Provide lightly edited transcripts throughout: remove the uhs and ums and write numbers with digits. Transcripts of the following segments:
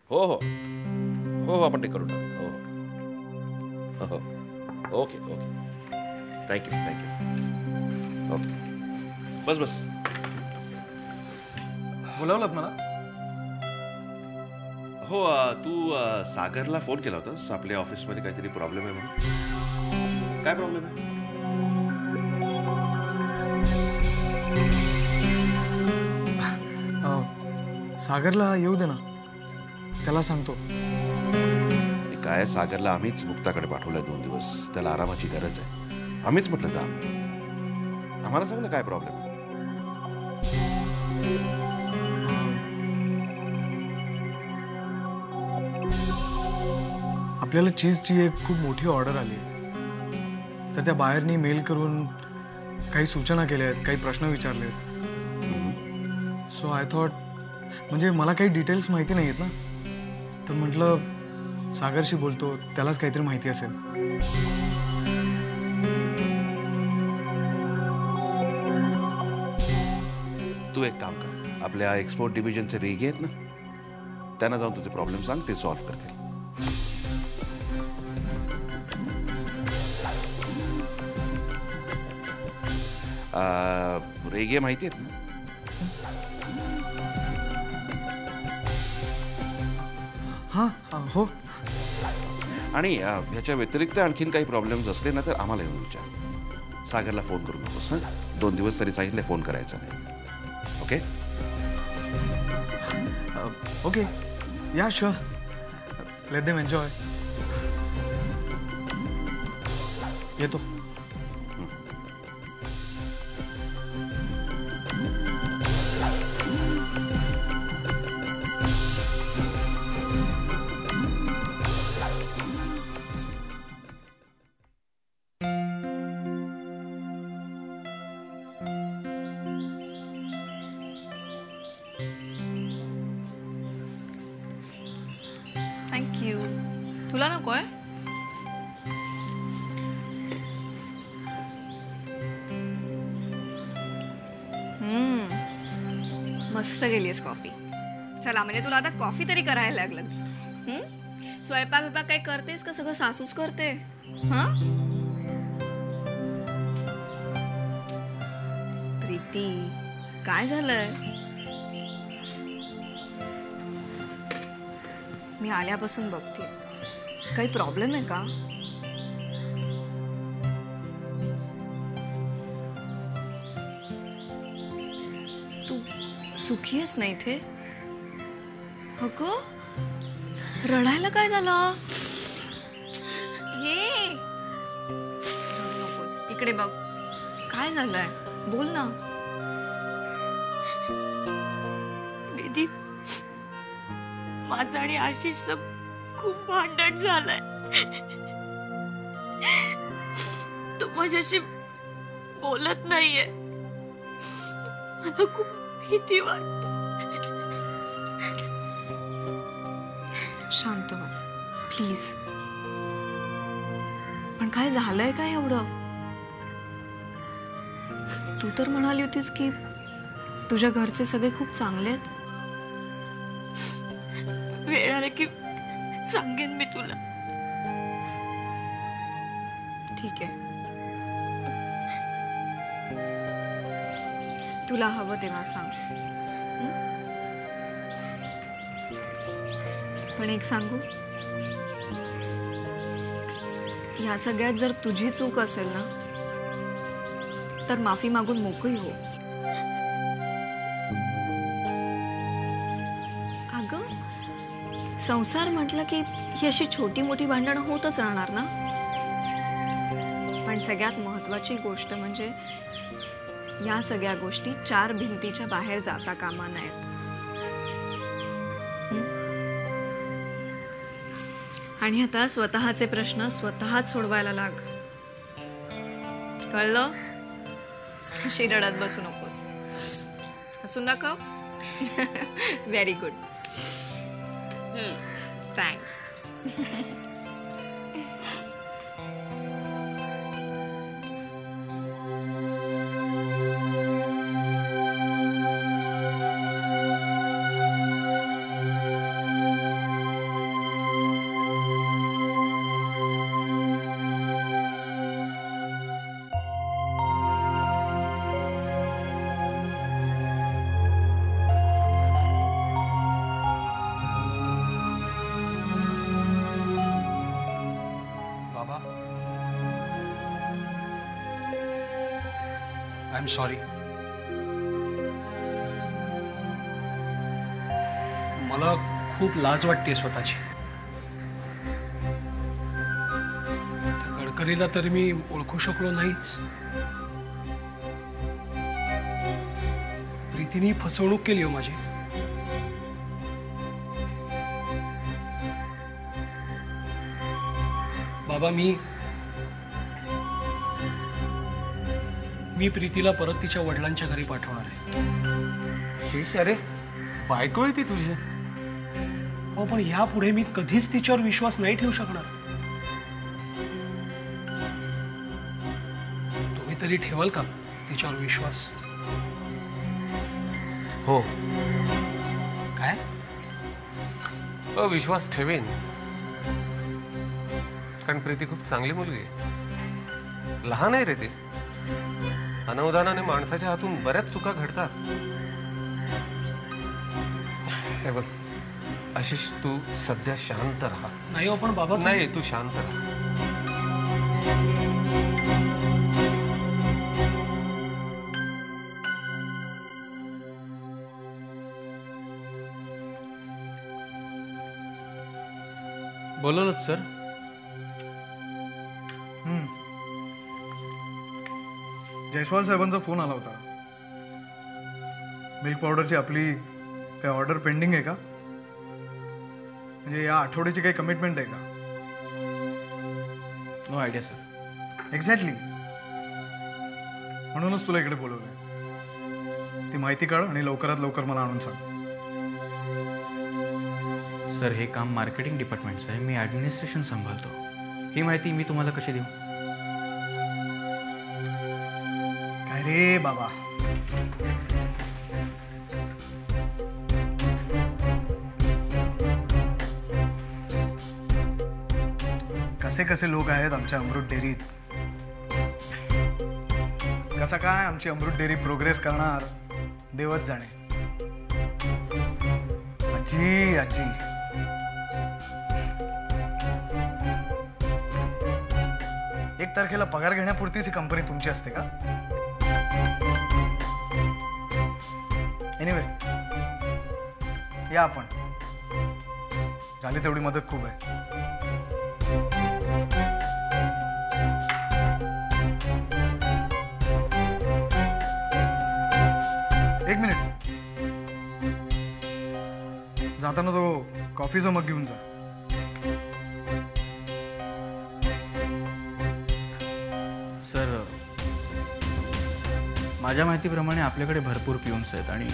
हो हो हो हो, आपण ते करून टाकू. हो हो हो. Okay okay. थँक्यू. ओके. बस बस. बोलावलं मला? हो, तू सागरला फोन केला होतास आपल्या ऑफिसमध्ये काहीतरी प्रॉब्लेम आहे म्हणून. काय प्रॉब्लेम आहे? सागरला येऊ दे ना, त्याला सांगतो. ते काय, सागरला आम्हीच मुक्ताकडे पाठवलंय 2 दिवस. त्याला आरामाची गरज आहे. आम्हीच म्हटलं जा. आम्हाला सांग ना काय प्रॉब्लेम आहे. आपल्याला चीजची एक खूप मोठी ऑर्डर आली आहे. तर त्या बाहेरनी मेल करून काही सूचना केल्या आहेत, काही प्रश्न विचारले आहेत. सो आय थॉट, म्हणजे मला काही डिटेल्स माहिती नाही आहेत ना, तर म्हटलं सागरशी बोलतो, त्यालाच काहीतरी माहिती असेल. तू एक काम कर, आपल्या एक्सपोर्ट डिव्हिजनचे रेगे आहेत ना, त्यांना जाऊन तुझे प्रॉब्लेम सांग, ते सॉल्व्ह करतील. रेगे माहिती आहेत ना? हां हो. आणि ह्याच्या व्यतिरिक्त आणखीन काही प्रॉब्लेम्स असले ना तर आम्हाला येऊन विचार. सागरला फोन करू नकोस. 2 दिवस तरी सांगितले फोन करायचा नाही. ओके. ओके, या शुअर, लेट देम एन्जॉय. येतो. थँक्यू. तुला नकोय? मस्त गेलीस कॉफी. चला, म्हणजे तुला आता कॉफी तरी करायला लागलं. स्वयंपाक विपाक काही करतेस का सगळं सासूच करते? हा प्रीती, काय झालंय? मी आल्यापासून बघते, काही प्रॉब्लेम आहे का? तू सुखी आहेस ना इथे? अगं, रडायला काय झालं? ये नकोस, इकडे बघ. काय झालंय? बोल ना. दीदी, माझं आणि आशिषचं खूप भांडण झालंय. तो माझ्याशी बोलत नाहीये. मला खूप भीती वाटते. शांत हो प्लीज. पण काय झालंय काय एवढं? तू तर म्हणाली होतीस की तुझ्या घरचे सगळे खूप चांगले आहेत. वेळ आला की सांगेन मी तुला. ठीक आहे, तुला हवं तेव्हा सांग. पण एक सांगू, ह्या सगळ्यात जर तुझी चूक असेल ना तर माफी मागून मोकळी हो. अगं, संसार म्हटलं की ही अशी छोटी मोठी भांडणं होतच राहणार ना. पण सगळ्यात महत्वाची गोष्ट म्हणजे या सगळ्या गोष्टी 4 भिंतीच्या बाहेर जाता कामा नयेत. आणि आता स्वतःचे प्रश्न स्वतःच सोडवायला लाग. कळलं? अशी रडत बसू नकोस. हसून दाखव. Very good. Thanks. I am sorry. मला खूप लाज वाटते स्वतःची. त्या गडकरीला तर मी ओळखू शकलो नाहीच. प्रीतीने फसवणूक केली हो माझी. बाबा मी प्रीतीला परत तिच्या वडिलांच्या घरी पाठवणार आहे. शीश, अरे बायको आहे ती तुझी. हो, पण यापुढे मी कधीच तिच्यावर विश्वास नाही ठेवू शकणार. तुम्ही तरी ठेवाल का तिच्यावर विश्वास? हो, काय? विश्वास ठेवेन. कारण प्रीती खूप चांगली मुलगी आहे. लहान आहे रे ती. अनावधानाने माणसाच्या हातून बऱ्याच चुका घडतात. हे बघ आशिष, तू सध्या शांत राहा. नाही हो, पण बाबा नाही, तू शांत राहा. बोलवलं सर? जयस्वाल साहेबांचा फोन आला होता. मिल्क पावडरची आपली काय ऑर्डर पेंडिंग आहे का? म्हणजे या आठवड्याची काही कमिटमेंट आहे का? No idea sir. एक्झॅक्टली, म्हणूनच तुला इकडे बोलवलंय. ती माहिती काढ आणि लवकरात लवकर मला आणून सांग. सर, हे काम मार्केटिंग डिपार्टमेंटचं आहे. मी ॲडमिनिस्ट्रेशन सांभाळतो. ही माहिती मी तुम्हाला कशी देऊ? काय रे बाबा, कसे कसे लोक आहेत आमच्या अमृत डेअरीत. कसा काय आमची अमृत डेअरी प्रोग्रेस करणार देवच जाणे. आजी आजी, एक तारखेला पगार घेण्यापुरतीच ही कंपनी तुमची असते का? एनिवे, या आपण. झाली तेवढी मदत खूप आहे. एक मिनिट, जाताना तो कॉफीचा मग घेऊन जा. सर, माझ्या माहितीप्रमाणे आपल्याकडे भरपूर पिऊन्स आहेत आणि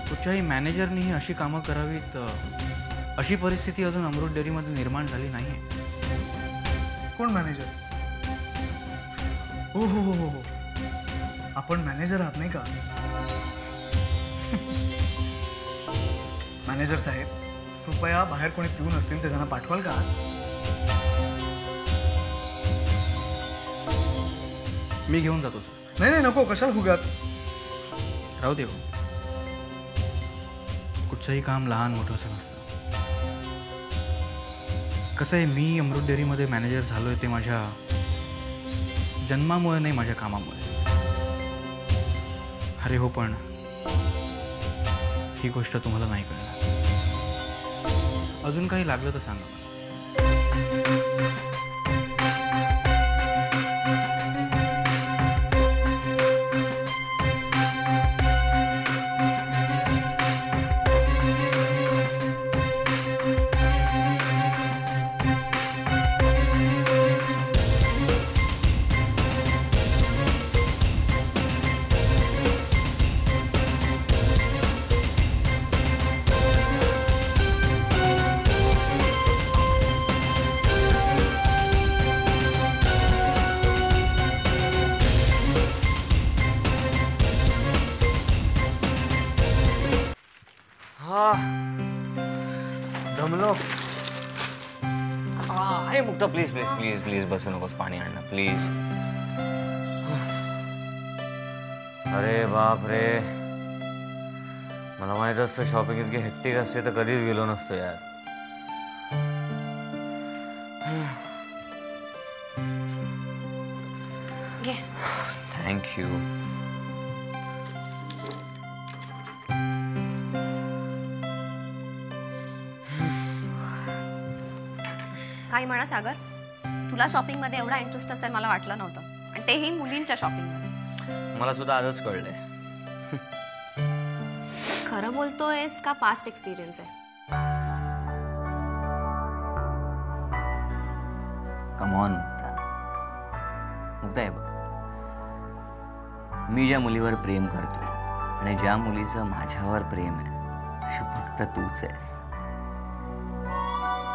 कुठच्याही मॅनेजरनीही अशी कामं करावीत अशी परिस्थिती अजून अमृत डेअरीमध्ये निर्माण झाली नाही आहे. कोण मॅनेजर? हो हो हो हो हो, आपण मॅनेजर आहात नाही का? मॅनेजर साहेब, कृपया बाहेर कोणी पिऊन असतील ते त्यांना पाठवाल का? मी घेऊन जातो सर. नाही नाही, नको, कशाला फुगात. राहू दे. कुठचंही काम लहान मोठं असं नसतं. कसं आहे, मी अमृत डेअरीमध्ये मॅनेजर झालोय ते माझ्या जन्मामुळे नाही, माझ्या कामामुळे. अरे हो, पण ही गोष्ट तुम्हाला नाही कळणार. अजून काही लागलं तर सांगा. दमलो. आहे Mukta, please please please please बसू नकोस. पाणी आण ना प्लीज. अरे बाप रे, मला माहित असतं शॉपिंग इतकी हेक्टिक असते तर कधीच गेलो नसतो यार. थँक्यू. काय म्हणा सागर, तुला शॉपिंग मध्ये एवढा इंटरेस्ट असेल मला वाटलं नव्हतं, आणि तेही मुलींच्या शॉपिंग मध्ये. मला सुद्धा आजच कळलंय. खरं बोलतोयस का पास्ट एक्सपिरियन्स आहे? Come on Mukta. आहे बघ, मी ज्या मुलीवर प्रेम करतोय आणि ज्या मुलीचं माझ्यावर प्रेम आहे अशी फक्त तूच आहेस.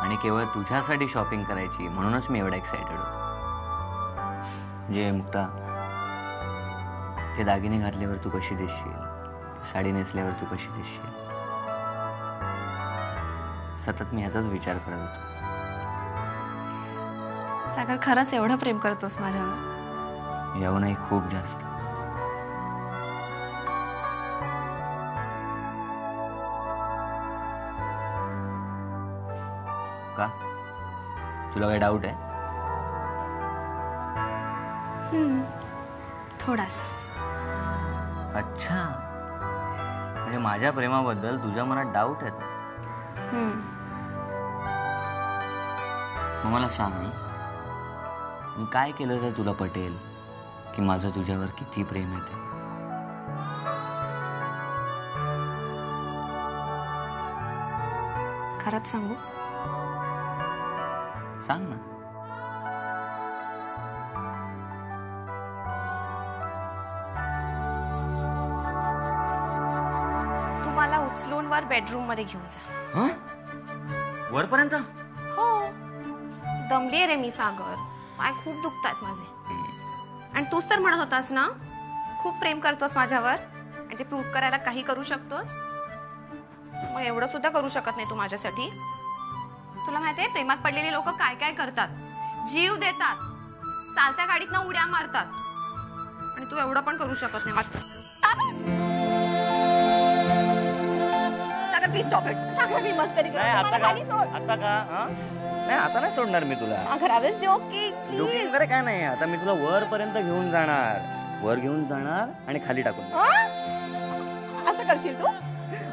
आणि केवळ तुझ्यासाठी शॉपिंग करायची म्हणूनच मी एवढा एक्सायटेड होतो. म्हणजे मुक्ता, ते दागिने घातल्यावर तू कशी दिसशील, साडी नेसल्यावर तू कशी दिसशील, सतत मी ह्याचाच विचार करत होतो. सागर, खरंच एवढं प्रेम करतोस माझ्यावर? याहूनही खूप जास्त. का, तुला काही डाऊट आहे? थोडासा. अच्छा, म्हणजे माझ्या प्रेमाबद्दल तुझ्या मनात डाऊट आहे? मग मला सांग, मी काय केलं तर तुला पटेल की माझं तुझ्यावर किती प्रेम आहे ते? खरंच सांगू? सांग ना. तू मला उचलून वर बेडरूम मध्ये घेऊन जा. हं? वरपर्यंत? हो, दमलीये रे मी सागर, पाय खूप दुखतायत माझे. आणि तूच तर म्हणत होतास ना खूप प्रेम करतोस माझ्यावर आणि ते प्रूव्ह करायला काही करू शकतोस. मग एवढं सुद्धा करू शकत नाही तू माझ्यासाठी? तुला माहितीये प्रेमात पडलेले लोक काय काय करतात? जीव देतात, चालत्या गाडीतनं उड्या मारतात, आणि तू एवढं पण करू शकत नाही माझ्या. सागर प्लीज स्टॉप इट. सागर मी मस्करी करत आहे, मला खाली सोड. आता का? नाही, आता नाही सोडणार मी तुला. सागर आय वाज जोकिंग. जोकिंग वगैरे काय नाही. आता मी तुला वरपर्यंत घेऊन जाणार, वर घेऊन जाणार आणि खाली टाकून. असं करशील तू?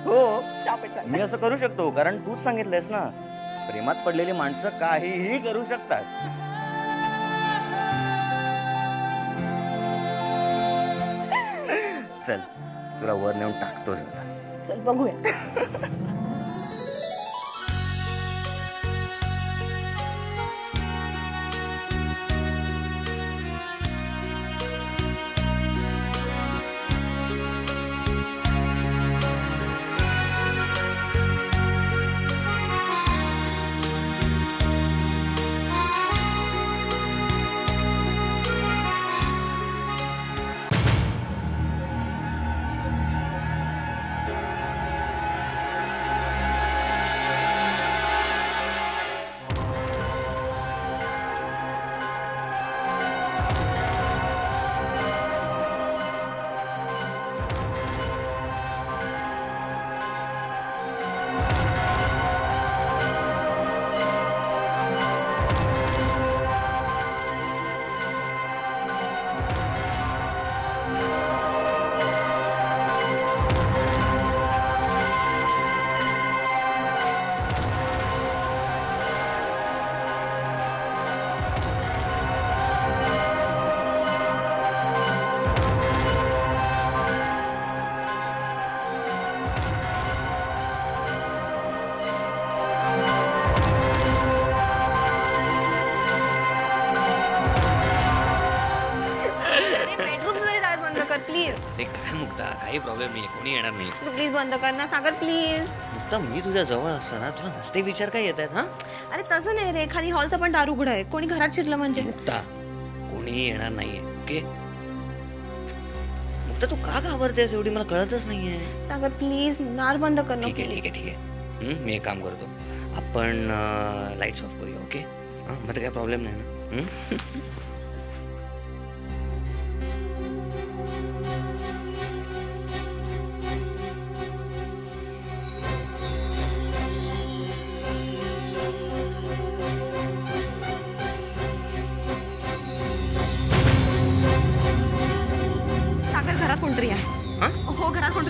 हो, स्टॉप इट. मी असं करू शकतो कारण तूच सांगितलंयस ना, प्रेमात पडलेली माणसं काहीही करू शकतात. चल, तुला वर नेऊन टाकतोच आता. चल बघूया. काही प्रॉब्लेम नाही, कोणी येणार नाही. तू प्लीज बंद कर ना सागर, प्लीज. मुक्ता, मी तुझ्या जवळ असताना तुला नसते विचार काय येत आहेत? हा, अरे तसं नाही रे, खाली हॉलचं पण दार उघड आहे, कोणी घरात शिरलं म्हणजे. मुक्ता, कोणी येणार नाहीये. ओके मुक्ता, तू का घाबरतेस एवढी? मला कळतच नाहीये. सागर प्लीज दार बंद कर ना. ठीक आहे ठीक आहे ठीक आहे. मी एक काम करतो, आपण लाईट्स ऑफ करूया. ओके, मग काय प्रॉब्लेम नाही ना?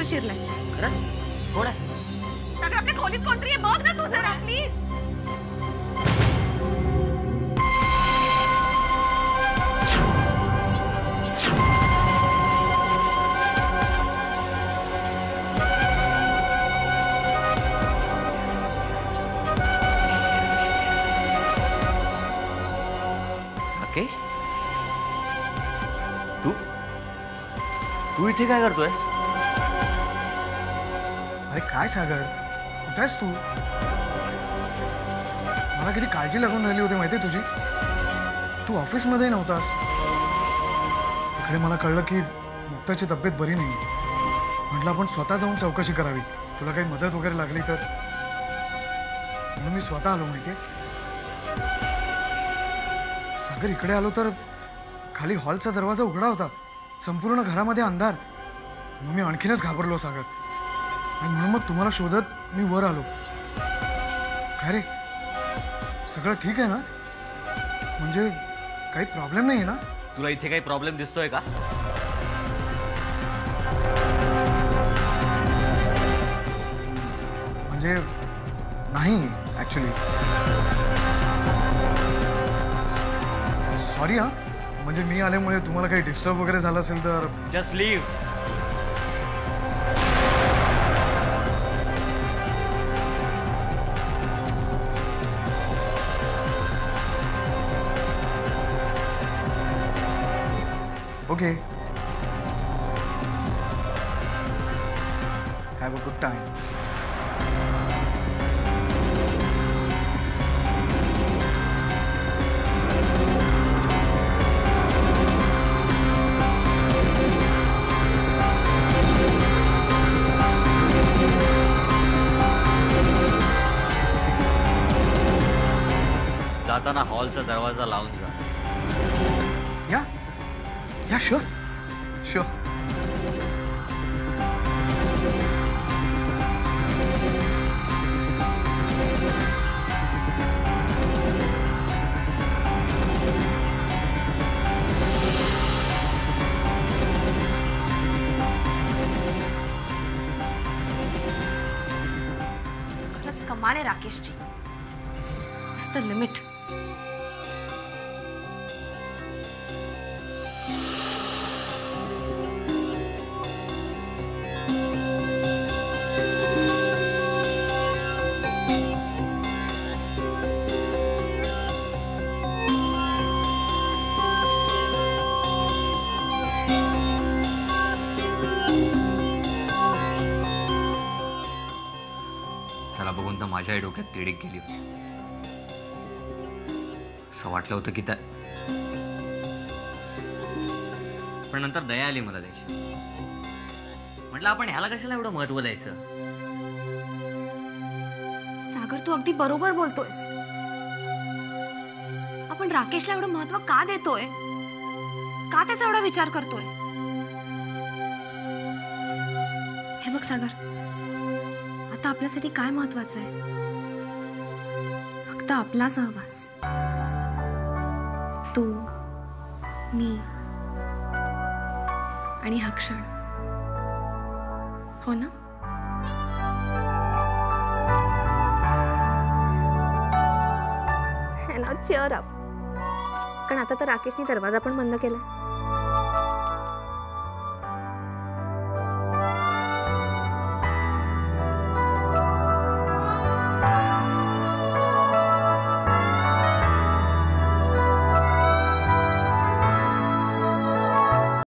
आतमध्ये शिरलाय. खरंच कोण आहे? सागर आपल्या खोलीत कोणतरी आहे, बघ ना तू जरा प्लीज. राकेश, तू तू इथे काय करतोयस? अरे काय सागर, कुठे आहेस तू? मला किती काळजी लागून राहिली होती माहिती तुझी. तू ऑफिसमध्ये नव्हतास. इकडे मला कळलं की मुक्ताची तब्येत बरी नाही. म्हटलं आपण स्वतः जाऊन चौकशी करावी, तुला काही मदत वगैरे लागली तर. म्हणून मी स्वतः आलो माहितीये. सागर इकडे आलो तर खाली हॉलचा दरवाजा उघडा होता, संपूर्ण घरामध्ये अंधार. मग मी आणखीनच घाबरलो सागर, आणि म्हणून मग तुम्हाला शोधत मी वर आलो. काय रे, सगळं ठीक आहे ना? म्हणजे काही प्रॉब्लेम नाही आहे ना? तुला इथे काही प्रॉब्लेम दिसतोय का? म्हणजे नाही ऍक्च्युली. सॉरी हा, म्हणजे मी आल्यामुळे तुम्हाला काही डिस्टर्ब वगैरे झालं असेल तर. Just leave. Okay, have a good time. जाताना हॉलचा दरवाजा लावून जा. या शुअर शुअर. खरंच कमाल आहे राकेशची. The limit. त्याला बघून तर माझ्याही डोक्यात तिडीक गेली होती. असं वाटलं होतं की त्या, पण नंतर दया आली मला त्याची. म्हटलं आपण ह्याला कशाला एवढं महत्व द्यायचं. सागर तू अगदी बरोबर बोलतोयस. आपण राकेशला एवढं महत्व का देतोय, का त्याचा एवढा विचार करतोय? हे बघ सागर, आता आपल्यासाठी काय महत्वाचं आहे? फक्त आपला सहवास. तू, मी आणि हा क्षण. हो ना? Chair up. कारण आता तर राकेशने दरवाजा पण बंद केला.